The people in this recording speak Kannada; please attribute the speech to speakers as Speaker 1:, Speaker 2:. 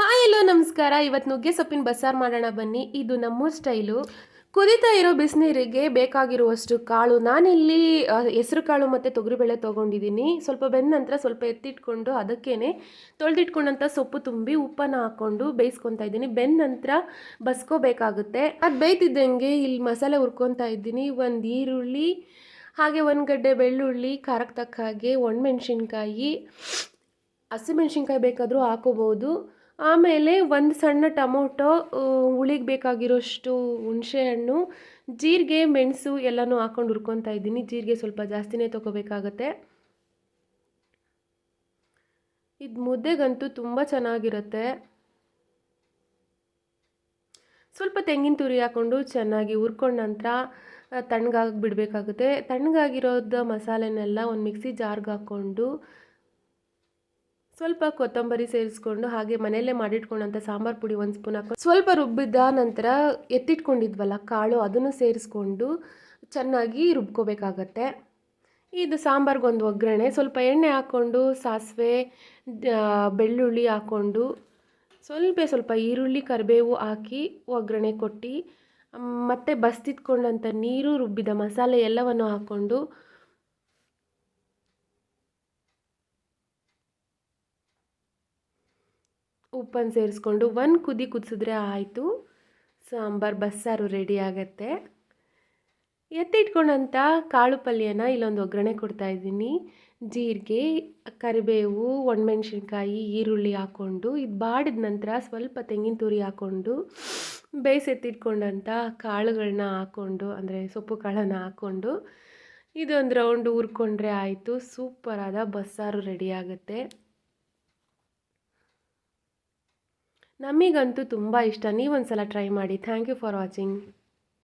Speaker 1: ಹಾಯ್ ಎಲ್ಲೋ ನಮಸ್ಕಾರ. ಇವತ್ತು ನುಗ್ಗೆ ಸೊಪ್ಪಿನ ಬಸ್ಸಾರು ಮಾಡೋಣ ಬನ್ನಿ. ಇದು ನಮ್ಮೂರ ಸ್ಟೈಲು. ಕುದೀತಾ ಇರೋ ಬಿಸಿನೀರಿಗೆ ಬೇಕಾಗಿರುವಷ್ಟು ಕಾಳು ನಾನಿಲ್ಲಿ ಹೆಸರು ಕಾಳು ಮತ್ತು ತೊಗರಿಬೇಳೆ ತೊಗೊಂಡಿದ್ದೀನಿ. ಸ್ವಲ್ಪ ಬೆಂದ ನಂತರ ಸ್ವಲ್ಪ ಎತ್ತಿಟ್ಕೊಂಡು ಅದಕ್ಕೇನೆ ತೊಳೆದಿಟ್ಕೊಂಡಂಥ ಸೊಪ್ಪು ತುಂಬಿ ಉಪ್ಪನ್ನು ಹಾಕ್ಕೊಂಡು ಬೇಯಿಸ್ಕೊತಾ ಇದ್ದೀನಿ. ಬೆಂದ ನಂತರ ಬಸ್ಕೋಬೇಕಾಗುತ್ತೆ. ಅದು ಬೇಯ್ತಿದ್ದಂಗೆ ಇಲ್ಲಿ ಮಸಾಲೆ ಹುರ್ಕೊತಾ ಇದ್ದೀನಿ. ಒಂದು ಈರುಳ್ಳಿ, ಹಾಗೆ ಒಂದು ಗಡ್ಡೆ ಬೆಳ್ಳುಳ್ಳಿ, ಖಾರಕ್ಕೆ ತಕ್ಕ ಹಾಗೆ ಒಣಮೆಣ್ಸಿನ್ಕಾಯಿ, ಹಸಿಮೆಣ್ಸಿನ್ಕಾಯಿ ಬೇಕಾದರೂ ಹಾಕೋಬೋದು. ಆಮೇಲೆ ಒಂದು ಸಣ್ಣ ಟೊಮೊಟೊ, ಹುಳಿಗೆ ಬೇಕಾಗಿರೋಷ್ಟು ಹುಣಸೆಹಣ್ಣು, ಜೀರಿಗೆ, ಮೆಣಸು ಎಲ್ಲನೂ ಹಾಕ್ಕೊಂಡು ಹುರ್ಕೊತಾ ಇದ್ದೀನಿ. ಜೀರಿಗೆ ಸ್ವಲ್ಪ ಜಾಸ್ತಿನೇ ತೊಗೋಬೇಕಾಗತ್ತೆ. ಇದು ಮುದ್ದೆಗಂತೂ ತುಂಬ ಚೆನ್ನಾಗಿರುತ್ತೆ. ಸ್ವಲ್ಪ ತೆಂಗಿನ ತುರಿ ಹಾಕ್ಕೊಂಡು ಚೆನ್ನಾಗಿ ಹುರ್ಕೊಂಡ ನಂತರ ತಣ್ಣಗಾಗಿ ಬಿಡಬೇಕಾಗುತ್ತೆ. ತಣ್ಣಗಾಗಿರೋದು ಮಸಾಲೆನೆಲ್ಲ ಒಂದು ಮಿಕ್ಸಿ ಜಾರ್ಗೆ ಹಾಕ್ಕೊಂಡು ಸ್ವಲ್ಪ ಕೊತ್ತಂಬರಿ ಸೇರಿಸ್ಕೊಂಡು ಹಾಗೆ ಮನೆಯಲ್ಲೇ ಮಾಡಿಟ್ಕೊಂಡಂಥ ಸಾಂಬಾರು ಪುಡಿ ಒಂದು ಸ್ಪೂನ್ ಹಾಕೊಂಡು ಸ್ವಲ್ಪ ರುಬ್ಬಿದ ನಂತರ ಎತ್ತಿಟ್ಕೊಂಡಿದ್ವಲ್ಲ ಕಾಳು ಅದನ್ನು ಸೇರಿಸ್ಕೊಂಡು ಚೆನ್ನಾಗಿ ರುಬ್ಕೋಬೇಕಾಗತ್ತೆ. ಇದು ಸಾಂಬಾರ್ಗೊಂದು ಒಗ್ಗರಣೆ. ಸ್ವಲ್ಪ ಎಣ್ಣೆ ಹಾಕ್ಕೊಂಡು ಸಾಸಿವೆ, ಬೆಳ್ಳುಳ್ಳಿ ಹಾಕ್ಕೊಂಡು ಸ್ವಲ್ಪ ಈರುಳ್ಳಿ, ಕರಿಬೇವು ಹಾಕಿ ಒಗ್ಗರಣೆ ಕೊಟ್ಟು ಮತ್ತು ಬಸ್ತಿಟ್ಕೊಂಡಂಥ ನೀರು, ರುಬ್ಬಿದ ಮಸಾಲೆ ಎಲ್ಲವನ್ನು ಹಾಕ್ಕೊಂಡು ಉಪ್ಪನ್ನು ಸೇರಿಸ್ಕೊಂಡು ಒಂದು ಕುದಿ ಕುದಿಸಿದ್ರೆ ಆಯಿತು, ಬಸ್ಸಾರು ರೆಡಿ ಆಗುತ್ತೆ. ಎತ್ತಿಟ್ಕೊಂಡಂಥ ಕಾಳು ಪಲ್ಯನ ಇಲ್ಲೊಂದು ಒಗ್ಗರಣೆ ಕೊಡ್ತಾಯಿದ್ದೀನಿ. ಜೀರಿಗೆ, ಕರಿಬೇವು, ಒಣಮೆಣ್ಸಿನ್ಕಾಯಿ, ಈರುಳ್ಳಿ ಹಾಕ್ಕೊಂಡು ಇದು ಬಾಡಿದ ನಂತರ ಸ್ವಲ್ಪ ತೆಂಗಿನ ತುರಿ ಹಾಕ್ಕೊಂಡು ಬೇಯಿಸೆತ್ತಿಟ್ಕೊಂಡಂಥ ಕಾಳುಗಳನ್ನ ಹಾಕ್ಕೊಂಡು, ಅಂದರೆ ಸೊಪ್ಪು ಕಾಳನ್ನು ಹಾಕ್ಕೊಂಡು ಇದೊಂದು ರೌಂಡು ಹುರ್ಕೊಂಡ್ರೆ ಆಯಿತು. ಸೂಪರಾದ ಬಸ್ಸಾರು ರೆಡಿ ಆಗುತ್ತೆ. ನಮಗಂತೂ ತುಂಬ ಇಷ್ಟ. ನೀವೊಂದು ಸಲ ಟ್ರೈ ಮಾಡಿ. Thank you for watching.